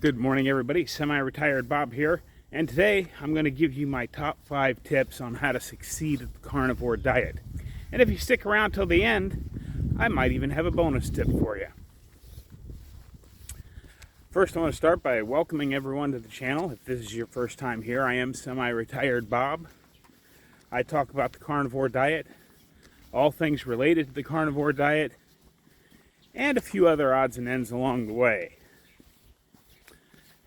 Good morning, everybody. Semi-retired Bob here, and today I'm going to give you my top 5 tips on how to succeed at the carnivore diet. And if you stick around till the end, I might even have a bonus tip for you. First, I want to start by welcoming everyone to the channel. If this is your first time here, I am Semi-retired Bob. I talk about the carnivore diet, all things related to the carnivore diet, and a few other odds and ends along the way.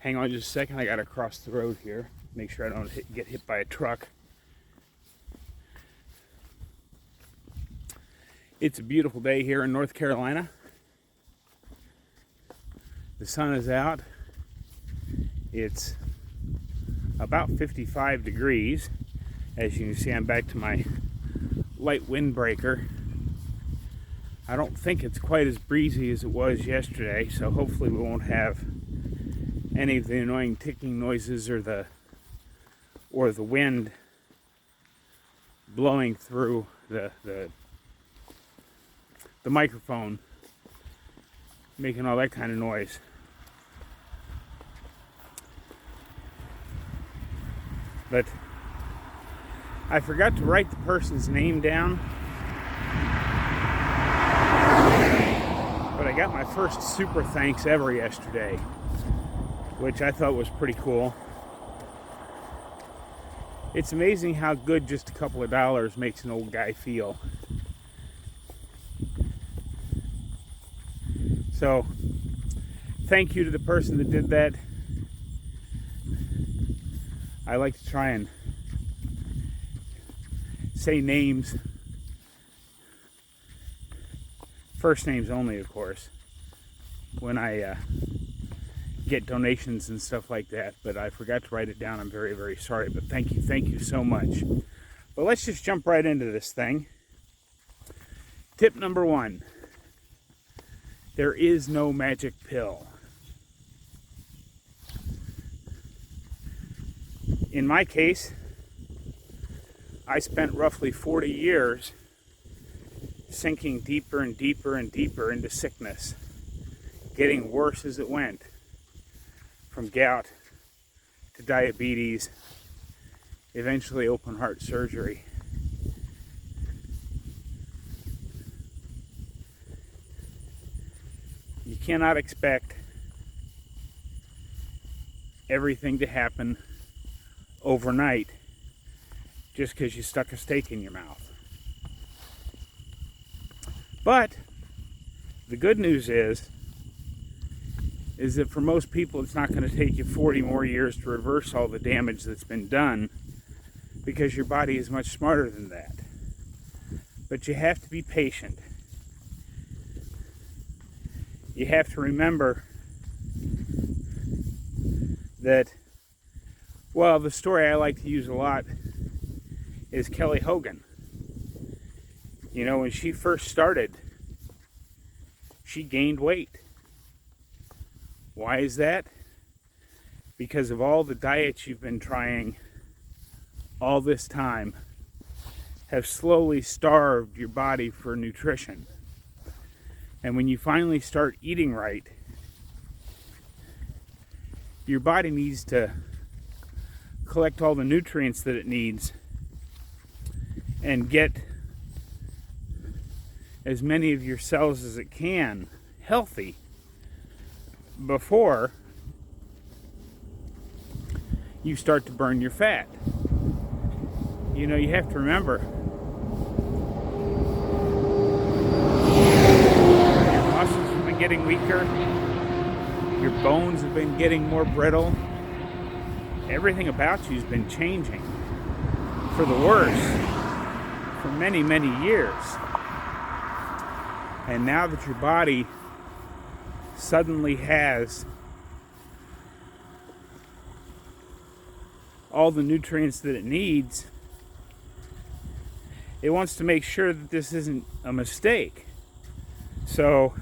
Hang on just a second, I gotta cross the road here. Make sure I don't get hit by a truck. It's a beautiful day here in North Carolina. The sun is out. It's about 55 degrees. As you can see, I'm back to my light windbreaker. I don't think it's quite as breezy as it was yesterday, so hopefully we won't have any of the annoying ticking noises or the wind blowing through the microphone, making all that kind of noise. But I forgot to write the person's name down, but I got my first super thanks ever yesterday, which I thought was pretty cool. It's amazing how good just a couple of dollars makes an old guy feel. So, thank you to the person that did that. I like to try and say names, first names only, of course, when I get donations and stuff like that, but I forgot to write it down. I'm very, very sorry, but thank you so much. But let's just jump right into this thing. Tip number 1, there is no magic pill. In my case, I spent roughly 40 years sinking deeper and deeper and deeper into sickness, getting worse as it went. From gout to diabetes, eventually open heart surgery. You cannot expect everything to happen overnight just because you stuck a steak in your mouth. But the good news is that for most people it's not going to take you 40 more years to reverse all the damage that's been done, because your body is much smarter than that. But you have to be patient. You have to remember that, well, the story I like to use a lot is Kelly Hogan. You know, when she first started, she gained weight. Why is that? Because of all the diets you've been trying all this time have slowly starved your body for nutrition. And when you finally start eating right, your body needs to collect all the nutrients that it needs and get as many of your cells as it can healthy before you start to burn your fat. You know, you have to remember, your muscles have been getting weaker, your bones have been getting more brittle, everything about you has been changing for the worse for many, many years. And now that your body suddenly has all the nutrients that it needs, it wants to make sure that this isn't a mistake. So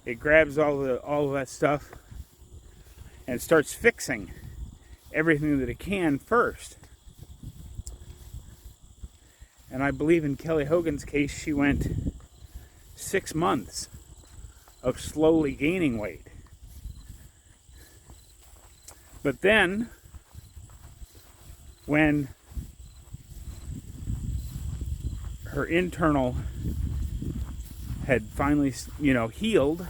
it grabs all of that stuff and starts fixing everything that it can first. And I believe in Kelly Hogan's case, she went 6 months of slowly gaining weight. But then, when her internal had finally, healed,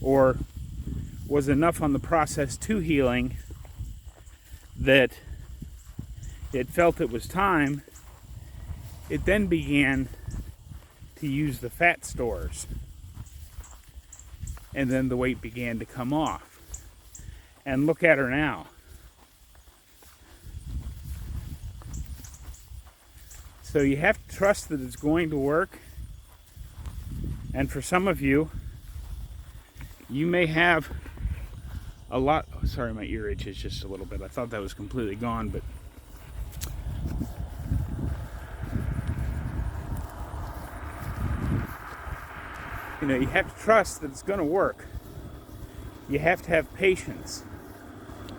or was enough on the process to healing that it felt it was time, it then began to use the fat stores. And then the weight began to come off. And look at her now. So you have to trust that it's going to work. And for some of you, you may have a lot. Oh, sorry, my ear itches just a little bit. I thought that was completely gone, but you have to trust that it's going to work. You have to have patience.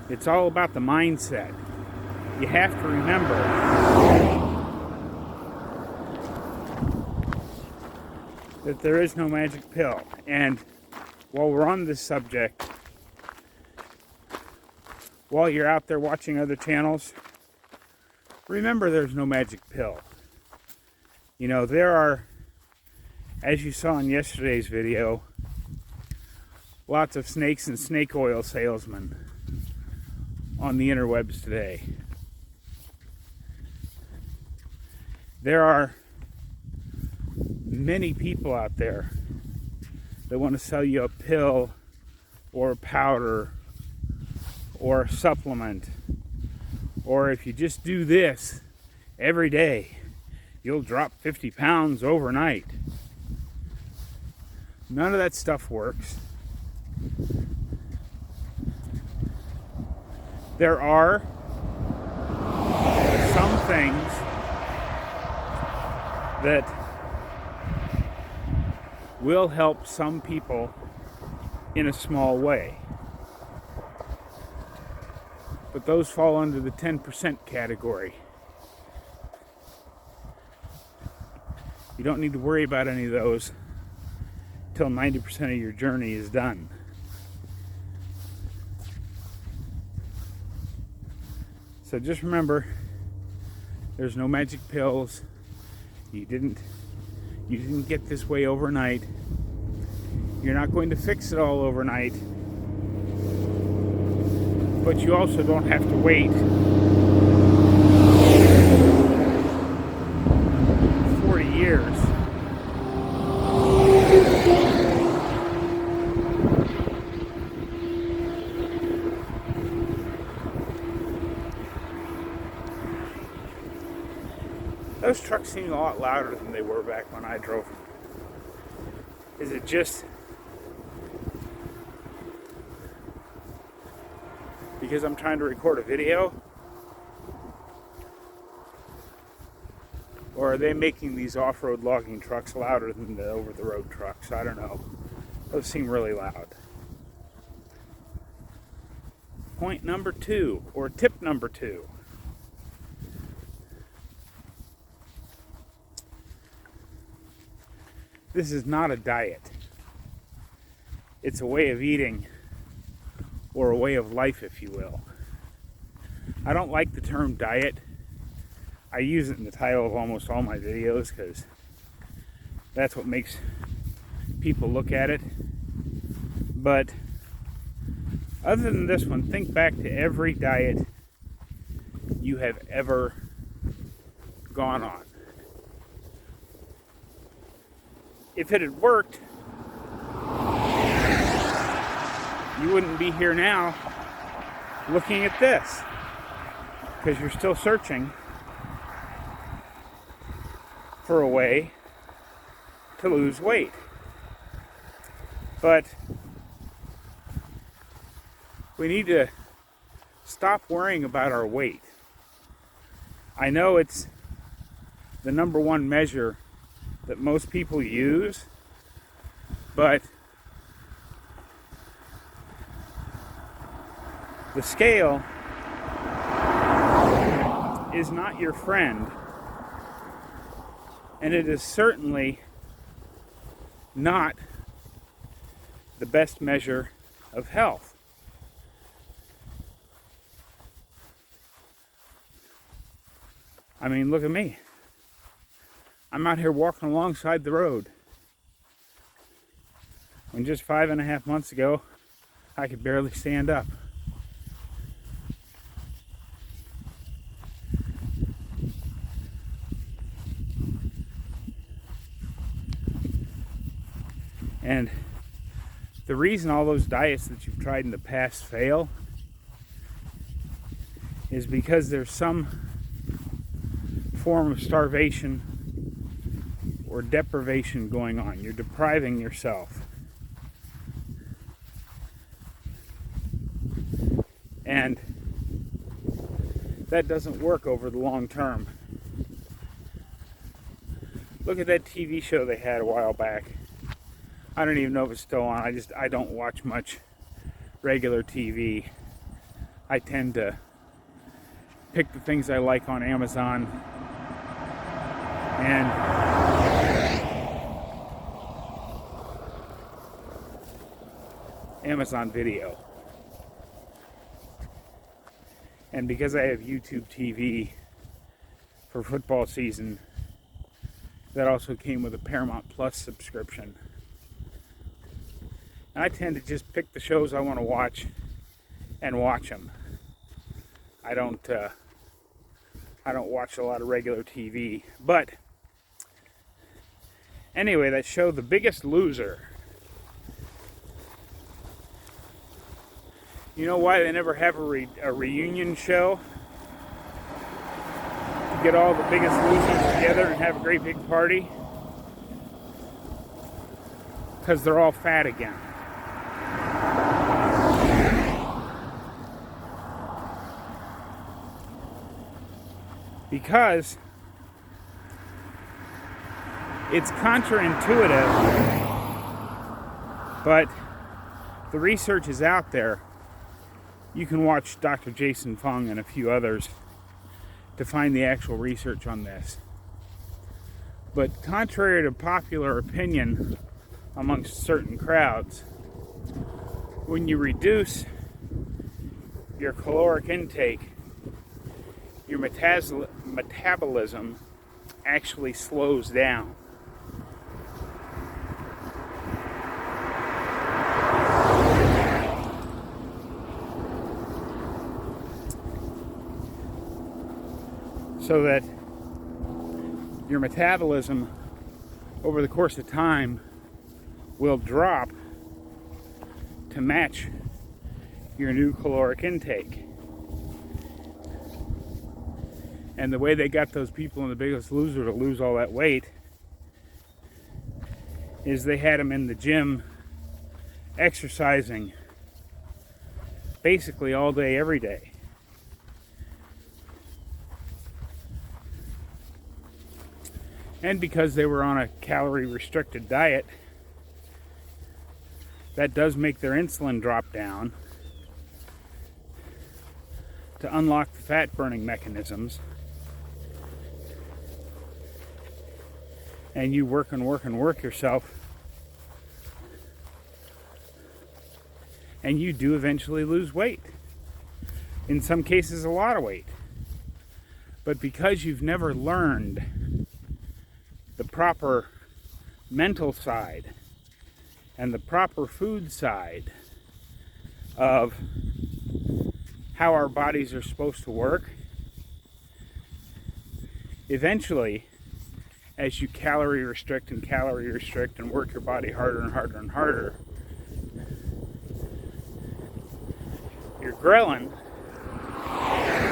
It's all about the mindset. You have to remember that there is no magic pill. And while we're on this subject, while you're out there watching other channels, remember there's no magic pill. There are, as you saw in yesterday's video, lots of snakes and snake oil salesmen on the interwebs today. There are many people out there that want to sell you a pill or a powder or a supplement, or if you just do this every day, you'll drop 50 pounds overnight. None of that stuff works. There are some things that will help some people in a small way. But those fall under the 10% category. You don't need to worry about any of those till 90% of your journey is done. So just remember, there's no magic pills. You didn't get this way overnight. You're not going to fix it all overnight. But you also don't have to wait 40 years. Those trucks seem a lot louder than they were back when I drove them. Is it just because I'm trying to record a video? Or are they making these off-road logging trucks louder than the over-the-road trucks? I don't know. Those seem really loud. Point number 2, or tip number 2. This is not a diet. It's a way of eating, or a way of life, if you will. I don't like the term diet. I use it in the title of almost all my videos because that's what makes people look at it. But other than this one, think back to every diet you have ever gone on. If it had worked, you wouldn't be here now looking at this, because you're still searching for a way to lose weight. But we need to stop worrying about our weight. I know it's the number one measure that most people use, but the scale is not your friend, and it is certainly not the best measure of health. I mean, look at me. I'm out here walking alongside the road. When just 5.5 months ago, I could barely stand up. And the reason all those diets that you've tried in the past fail is because there's some form of starvation or deprivation going on. You're depriving yourself. And that doesn't work over the long term. Look at that TV show they had a while back. I don't even know if it's still on. I don't watch much regular TV. I tend to pick the things I like on Amazon and Amazon Video. And because I have YouTube TV for football season, that also came with a Paramount Plus subscription. And I tend to just pick the shows I want to watch and watch them. I don't watch a lot of regular TV. But anyway, that show, The Biggest Loser. You know why they never have a reunion show? To get all the biggest losers together and have a great big party? Because they're all fat again. Because it's counterintuitive, but the research is out there. You can watch Dr. Jason Fung and a few others to find the actual research on this. But contrary to popular opinion amongst certain crowds, when you reduce your caloric intake, your metabolism actually slows down. So that your metabolism over the course of time will drop to match your new caloric intake. And the way they got those people in The Biggest Loser to lose all that weight is they had them in the gym exercising basically all day, every day. And because they were on a calorie-restricted diet, that does make their insulin drop down to unlock the fat-burning mechanisms. And you work and work and work yourself, and you do eventually lose weight. In some cases, a lot of weight. But because you've never learned the proper mental side and the proper food side of how our bodies are supposed to work, eventually, as you calorie restrict and work your body harder and harder and harder, your ghrelin,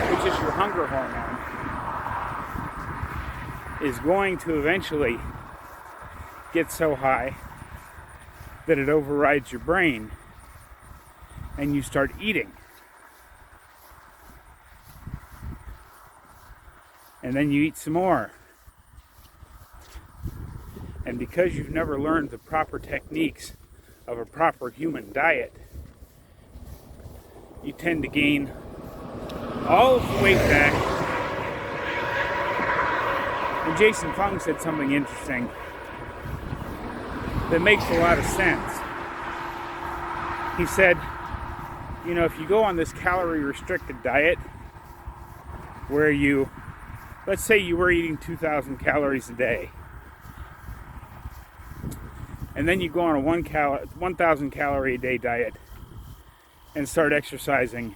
which is your hunger hormone, is going to eventually get so high that it overrides your brain and you start eating. And then you eat some more. And because you've never learned the proper techniques of a proper human diet, you tend to gain all of the weight back. And Jason Fung said something interesting that makes a lot of sense. He said, you know, if you go on this calorie-restricted diet where you let's say you were eating 2,000 calories a day, and then you go on a 1,000 calorie a day diet and start exercising,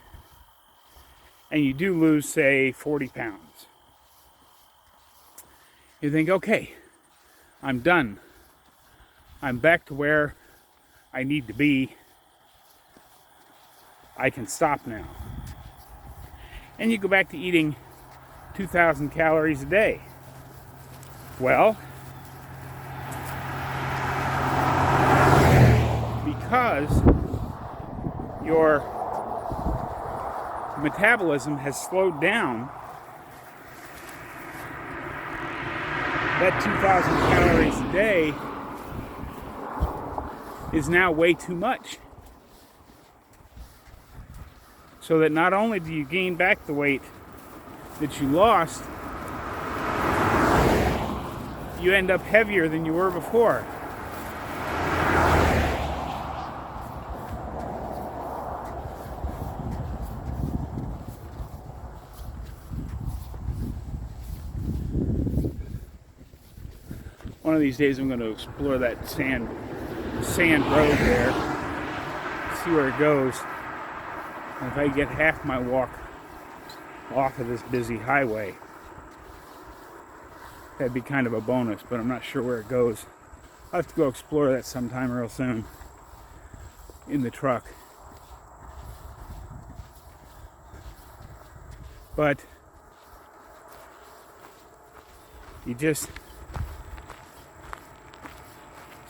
and you do lose, say, 40 pounds. You think, okay, I'm done. I'm back to where I need to be. I can stop now. And you go back to eating 2,000 calories a day. Well, because your metabolism has slowed down, that 2,000 calories a day is now way too much. So that not only do you gain back the weight that you lost, you end up heavier than you were before. One of these days I'm going to explore that sand road there, see where it goes. And if I get half my walk off of this busy highway, that'd be kind of a bonus, but I'm not sure where it goes. I'll have to go explore that sometime real soon in the truck. But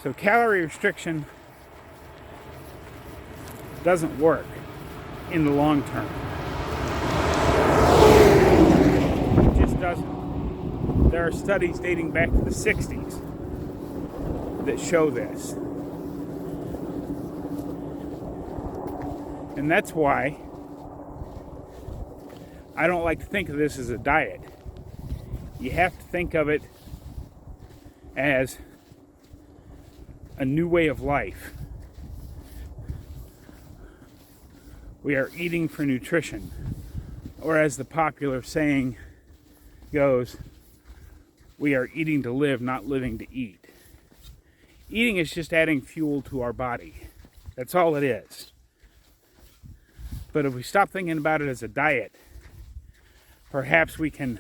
so calorie restriction doesn't work in the long term. It just doesn't. There are studies dating back to the 60s that show this. And that's why I don't like to think of this as a diet. You have to think of it as a new way of life. We are eating for nutrition, or as the popular saying goes, we are eating to live, not living to eat. Eating is just adding fuel to our body. That's all it is. But if we stop thinking about it as a diet, perhaps we can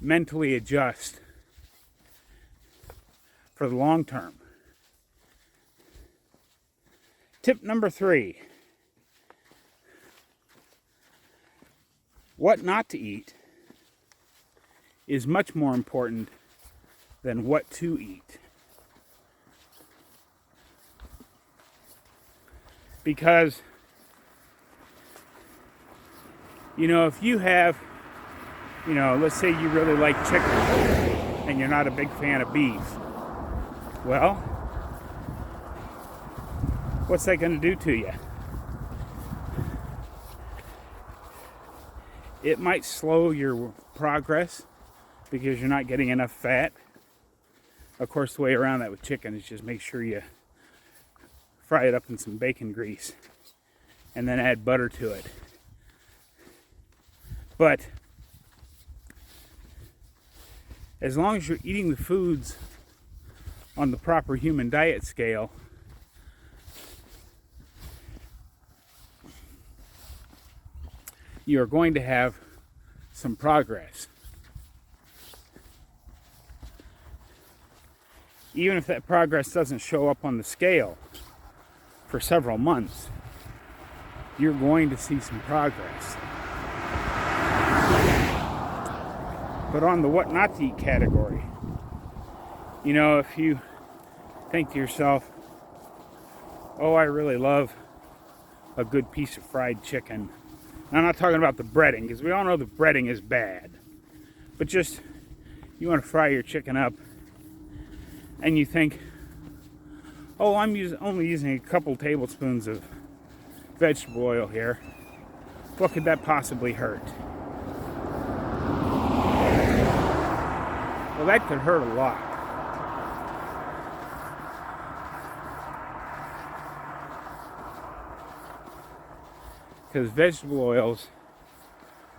mentally adjust for the long term. Tip number 3. What not to eat is much more important than what to eat. Because, if you have, let's say you really like chicken and you're not a big fan of beef, well, what's that going to do to you? It might slow your progress because you're not getting enough fat. Of course, the way around that with chicken is just make sure you fry it up in some bacon grease and then add butter to it. But as long as you're eating the foods on the proper human diet scale, you're going to have some progress. Even if that progress doesn't show up on the scale for several months, you're going to see some progress. But on the what not to eat category, if you think to yourself, oh, I really love a good piece of fried chicken. I'm not talking about the breading, because we all know the breading is bad. But just, you want to fry your chicken up, and you think, oh, I'm only using a couple tablespoons of vegetable oil here. What could that possibly hurt? Well, that could hurt a lot. Because vegetable oils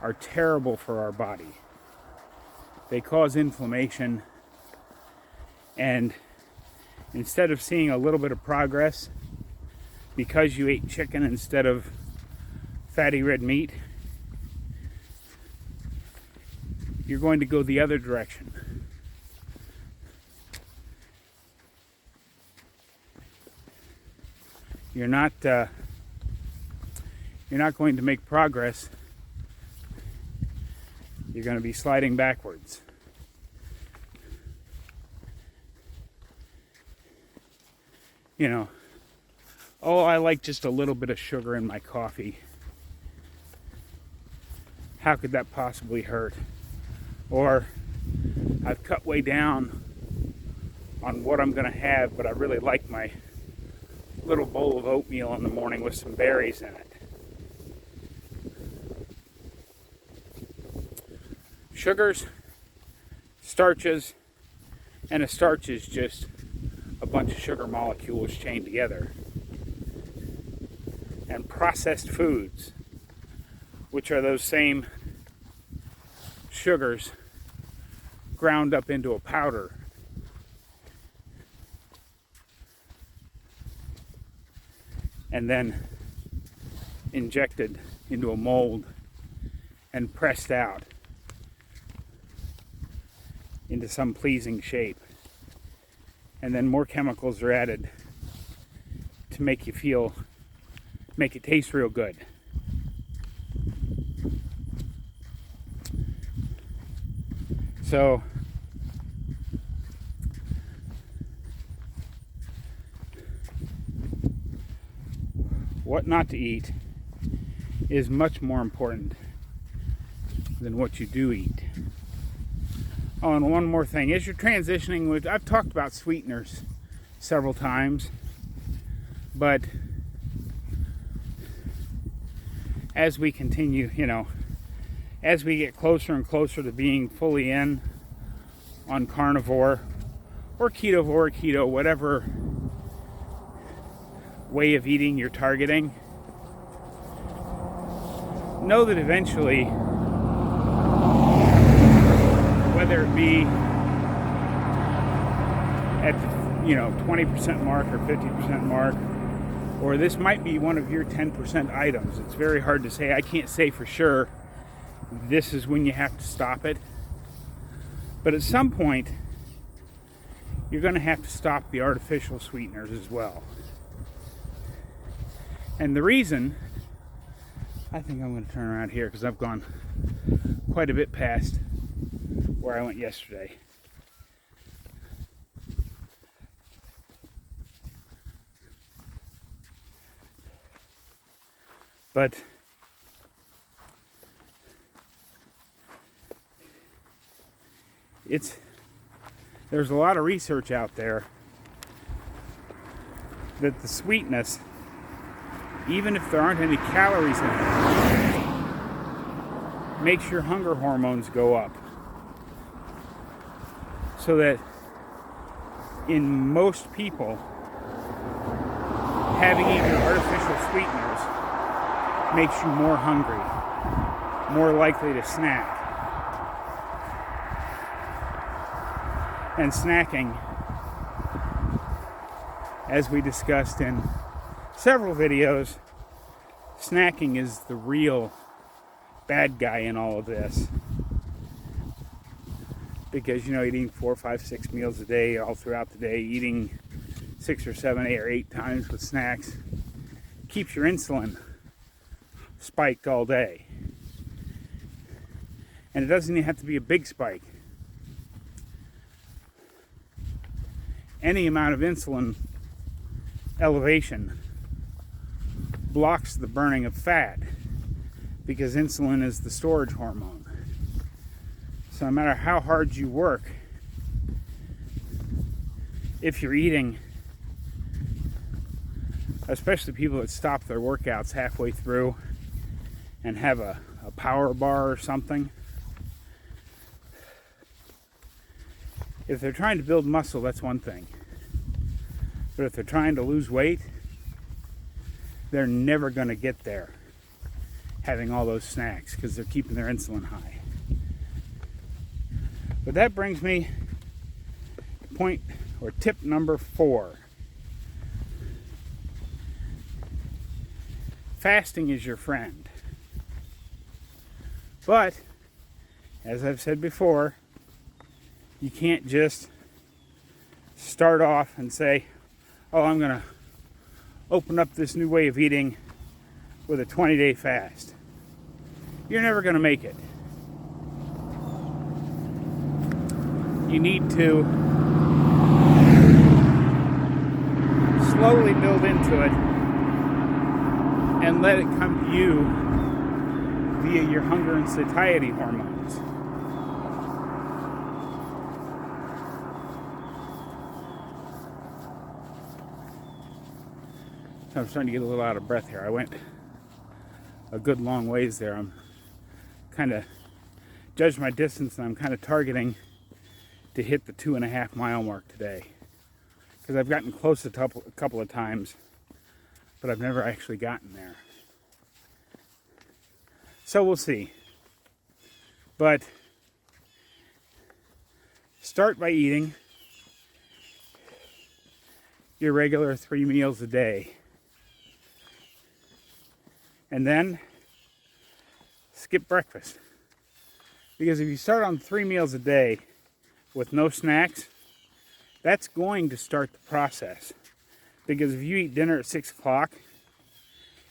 are terrible for our body. they cause inflammation. And instead of seeing a little bit of progress because you ate chicken instead of fatty red meat, you're going to go the other direction. You're not going to make progress. You're going to be sliding backwards. You know, oh, I like just a little bit of sugar in my coffee. How could that possibly hurt? Or I've cut way down on what I'm going to have, but I really like my little bowl of oatmeal in the morning with some berries in it. Sugars, starches, and a starch is just a bunch of sugar molecules chained together. And processed foods, which are those same sugars ground up into a powder. And then injected into a mold and pressed out into some pleasing shape. And then more chemicals are added to make it taste real good. So what not to eat is much more important than what you do eat. Oh, and one more thing. As you're transitioning, I've talked about sweeteners several times, but as we continue, as we get closer and closer to being fully in on carnivore or keto, whatever way of eating you're targeting, know that eventually, whether it be at the 20% mark or 50% mark, or this might be one of your 10% items. It's very hard to say. I can't say for sure this is when you have to stop it. But at some point, you're going to have to stop the artificial sweeteners as well. And the reason, I think I'm going to turn around here because I've gone quite a bit past where I went yesterday. But there's a lot of research out there that the sweetness, even if there aren't any calories in it, makes your hunger hormones go up. So that in most people, having even artificial sweeteners makes you more hungry, more likely to snack. And snacking, as we discussed in several videos, snacking is the real bad guy in all of this. Because, eating 4, 5, 6 meals a day all throughout the day, eating 6 or 7, 8 or 8 times with snacks, keeps your insulin spiked all day. And it doesn't even have to be a big spike. Any amount of insulin elevation blocks the burning of fat because insulin is the storage hormone. So no matter how hard you work, if you're eating, especially people that stop their workouts halfway through and have a power bar or something, if they're trying to build muscle, that's one thing. But if they're trying to lose weight, they're never going to get there having all those snacks because they're keeping their insulin high. But that brings me to point or tip number 4. Fasting is your friend. But, as I've said before, you can't just start off and say, oh, I'm going to open up this new way of eating with a 20-day fast. You're never going to make it. You need to slowly build into it and let it come to you via your hunger and satiety hormones. So I'm starting to get a little out of breath here. I went a good long ways there. I'm kind of judged my distance, and I'm kind of targeting to hit the 2.5 mile mark today, because I've gotten close a couple of times, but I've never actually gotten there. So we'll see. But start by eating your regular 3 meals a day. And then skip breakfast. Because if you start on 3 meals a day with no snacks, that's going to start the process. Because if you eat dinner at 6 o'clock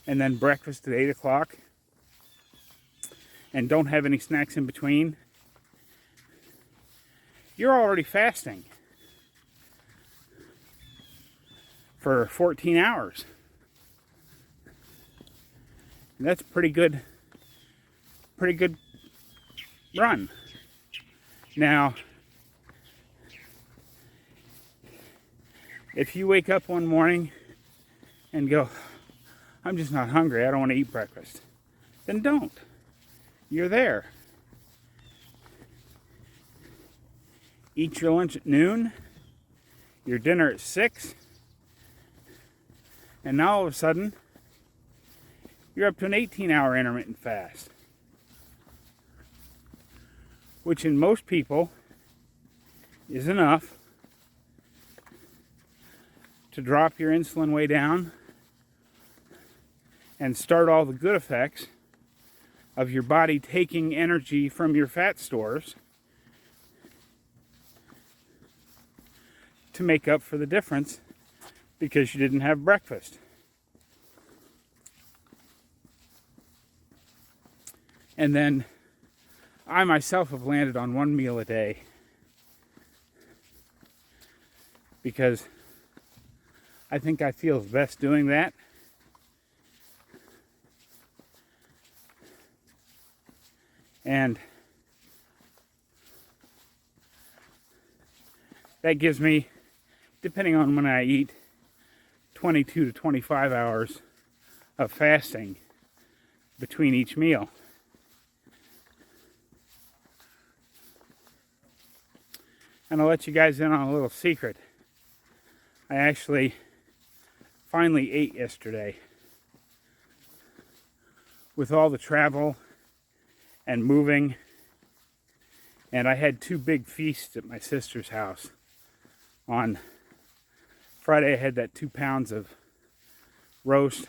and then breakfast at 8 o'clock and don't have any snacks in between, you're already fasting for 14 hours. And that's pretty good run. Now, if you wake up one morning and go, I'm just not hungry, I don't want to eat breakfast, then don't. You're there. Eat your lunch at noon, your dinner at 6, and now all of a sudden, you're up to an 18-hour intermittent fast, which in most people is enough to drop your insulin way down and start all the good effects of your body taking energy from your fat stores to make up for the difference because you didn't have breakfast. And then I myself have landed on 1 meal a day because I think I feel best doing that. And that gives me, depending on when I eat, 22 to 25 hours of fasting between each meal. And I'll let you guys in on a little secret. I actually finally ate yesterday. With all the travel and moving. And I had 2 big feasts at my sister's house. On Friday I had that 2 pounds of roast.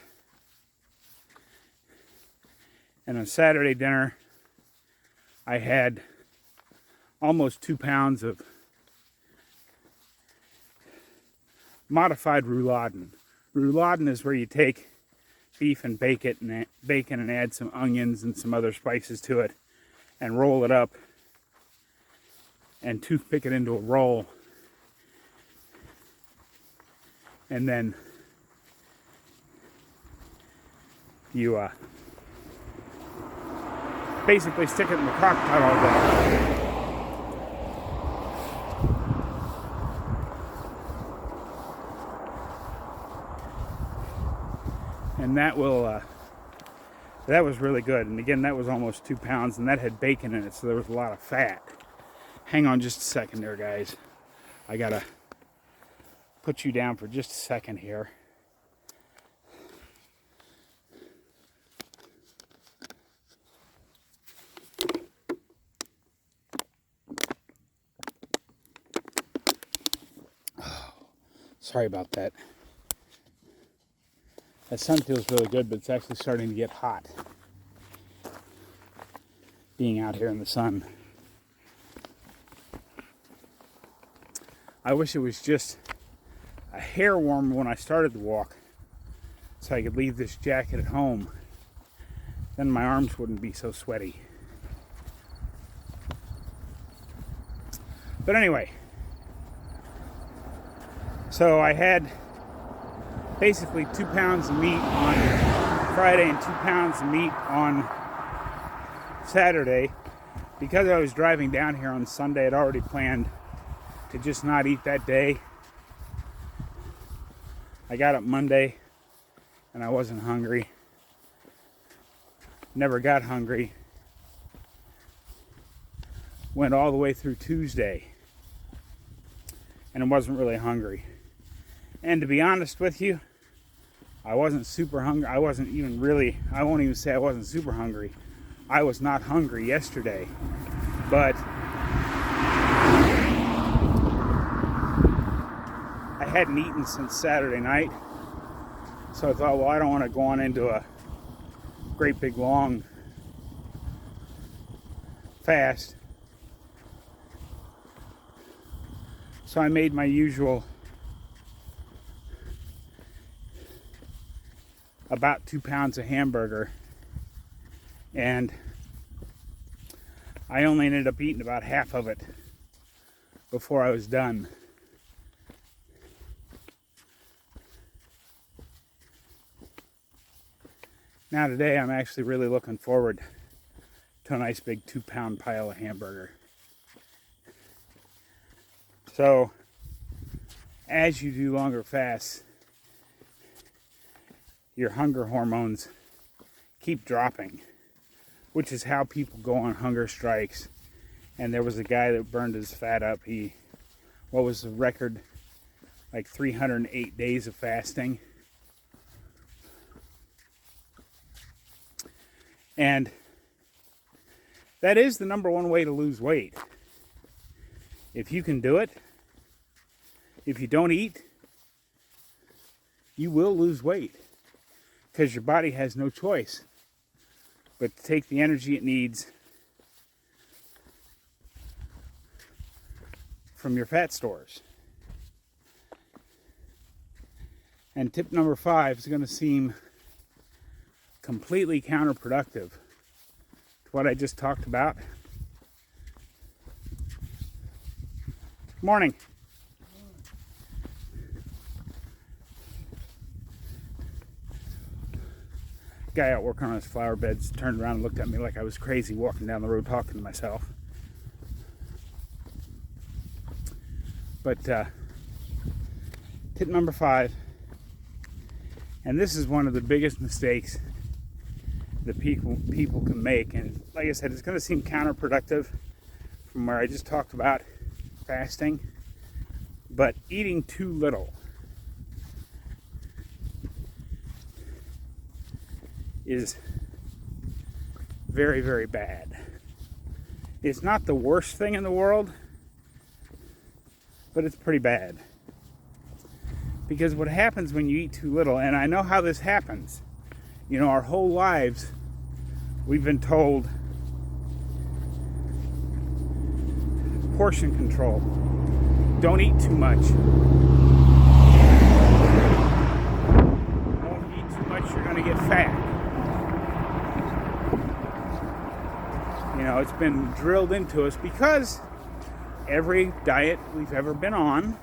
And on Saturday dinner I had almost 2 pounds of modified rouladen. Rouladen is where you take beef and bacon and add some onions and some other spices to it and roll it up and toothpick it into a roll, and then you basically stick it in the crock pot all day. And that was really good. And again, that was almost 2 pounds, and that had bacon in it, so there was a lot of fat. Hang on just a second there, guys. I gotta put you down for just a second here. Sorry about that. The sun feels really good, but it's actually starting to get hot being out here in the sun. I wish it was just a hair warmer when I started the walk so I could leave this jacket at home. Then my arms wouldn't be so sweaty. But anyway, so I had basically 2 pounds of meat on Friday and 2 pounds of meat on Saturday. Because I was driving down here on Sunday, I'd already planned to just not eat that day. I got up Monday and I wasn't hungry. Never got hungry. Went all the way through Tuesday and I wasn't really hungry. And to be honest with you, I wasn't super hungry. I won't even say I wasn't super hungry. I was not hungry yesterday, but I hadn't eaten since Saturday night. So I thought, well, I don't want to go on into a great big long fast. So I made my usual about 2 pounds of hamburger, and I only ended up eating about half of it before I was done. Now today I'm actually really looking forward to a nice big 2 pound pile of hamburger. So as you do longer fasts, your hunger hormones keep dropping, which is how people go on hunger strikes. And there was a guy that burned his fat up. What was the record? Like 308 days of fasting. And that is the number one way to lose weight. If you can do it, if you don't eat, you will lose weight. Because your body has no choice but to take the energy it needs from your fat stores. And tip number 5 is going to seem completely counterproductive to what I just talked about. Good morning. Guy out working on his flower beds turned around and looked at me like I was crazy walking down the road talking to myself. But tip number 5, and this is one of the biggest mistakes that people can make, and like I said, it's going to seem counterproductive from where I just talked about fasting, but eating too little is very, very bad. It's not the worst thing in the world, but it's pretty bad. Because what happens when you eat too little, and I know how this happens, you know, our whole lives we've been told portion control. Don't eat too much. Don't eat too much, you're going to get fat. You know, it's been drilled into us because every diet we've ever been on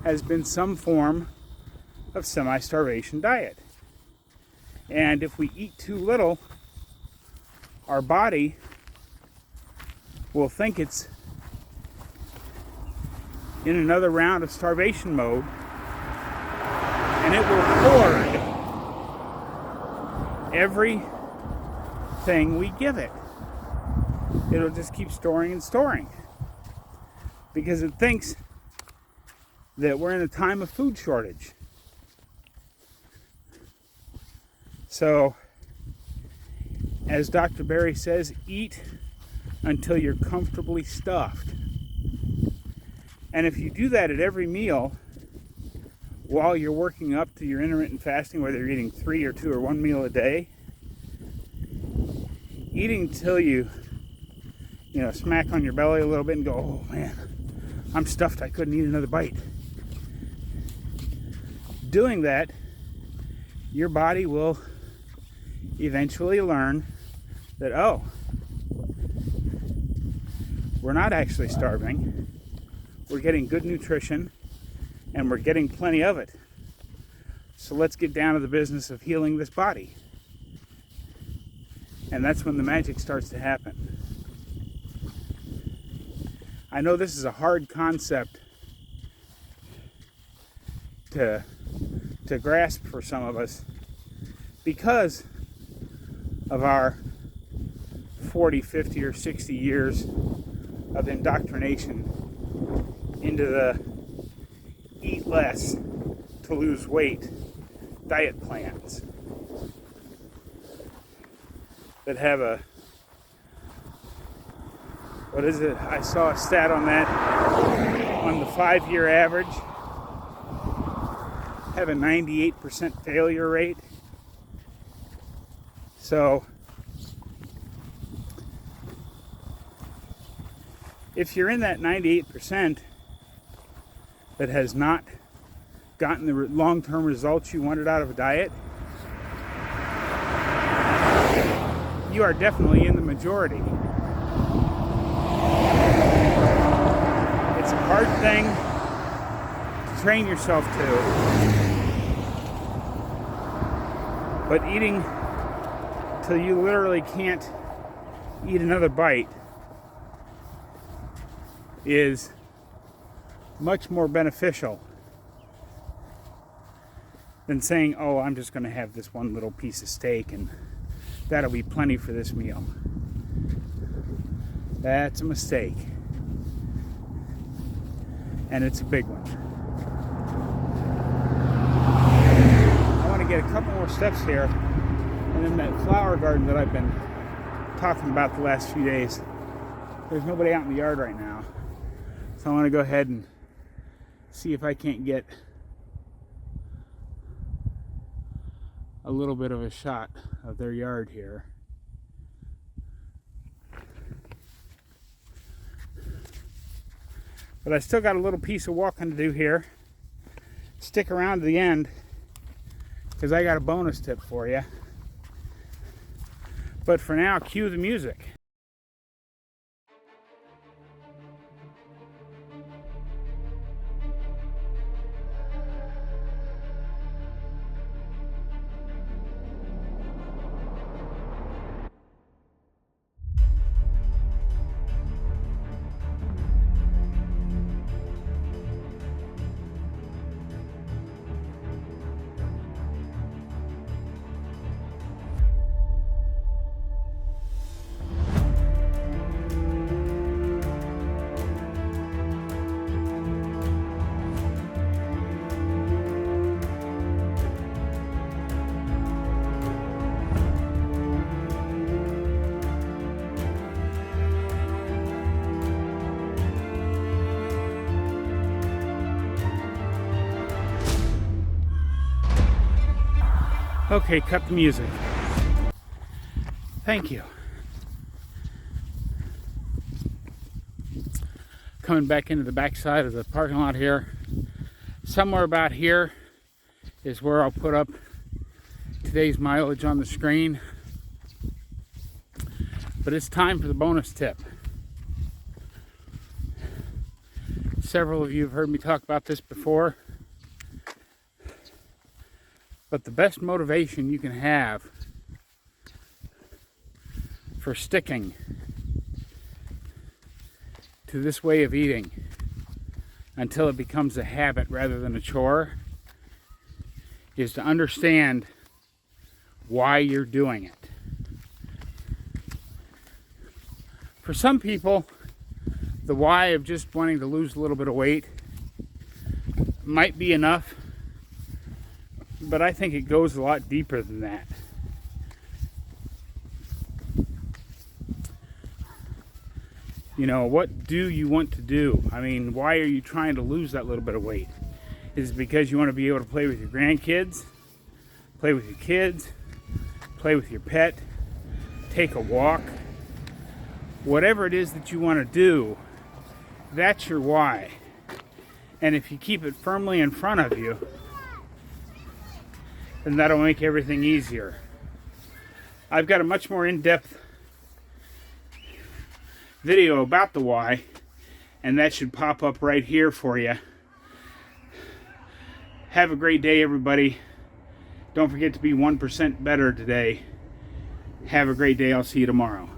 has been some form of semi-starvation diet. And if we eat too little, our body will think it's in another round of starvation mode, and it will hoard everything we give it. It'll just keep storing and storing because it thinks that we're in a time of food shortage. So, as Dr. Berry says, eat until you're comfortably stuffed. And if you do that at every meal, while you're working up to your intermittent fasting, whether you're eating 3 or 2 or 1 meal a day, eating till you smack on your belly a little bit and go, oh man, I'm stuffed, I couldn't eat another bite. Doing that, your body will eventually learn that, oh, we're not actually starving, we're getting good nutrition, and we're getting plenty of it. So let's get down to the business of healing this body. And that's when the magic starts to happen. I know this is a hard concept to grasp for some of us because of our 40, 50, or 60 years of indoctrination into the eat less to lose weight diet plans that have a, what is it? I saw a stat on that. On the 5-year average, have a 98% failure rate. So, if you're in that 98% that has not gotten the long-term results you wanted out of a diet, you are definitely in the majority. It's a hard thing to train yourself to, but eating till you literally can't eat another bite is much more beneficial than saying, oh, I'm just going to have this one little piece of steak and that'll be plenty for this meal. That's a mistake. And it's a big one. I want to get a couple more steps here, and in that flower garden that I've been talking about the last few days, there's nobody out in the yard right now. So I want to go ahead and see if I can't get a little bit of a shot of their yard here. But I still got a little piece of walking to do here. Stick around to the end, because I got a bonus tip for you. But for now, cue the music. Okay, cut the music. Thank you. Coming back into the backside of the parking lot here. Somewhere about here is where I'll put up today's mileage on the screen. But it's time for the bonus tip. Several of you have heard me talk about this before. But the best motivation you can have for sticking to this way of eating until it becomes a habit rather than a chore is to understand why you're doing it. For some people, the why of just wanting to lose a little bit of weight might be enough. But I think it goes a lot deeper than that. You know, what do you want to do? I mean, why are you trying to lose that little bit of weight? Is it because you want to be able to play with your grandkids, play with your kids, play with your pet, take a walk? Whatever it is that you want to do, that's your why. And if you keep it firmly in front of you, then that'll make everything easier. I've got a much more in-depth video about the why, and that should pop up right here for you. Have a great day, everybody. Don't forget to be 1% better today. Have a great day. I'll see you tomorrow.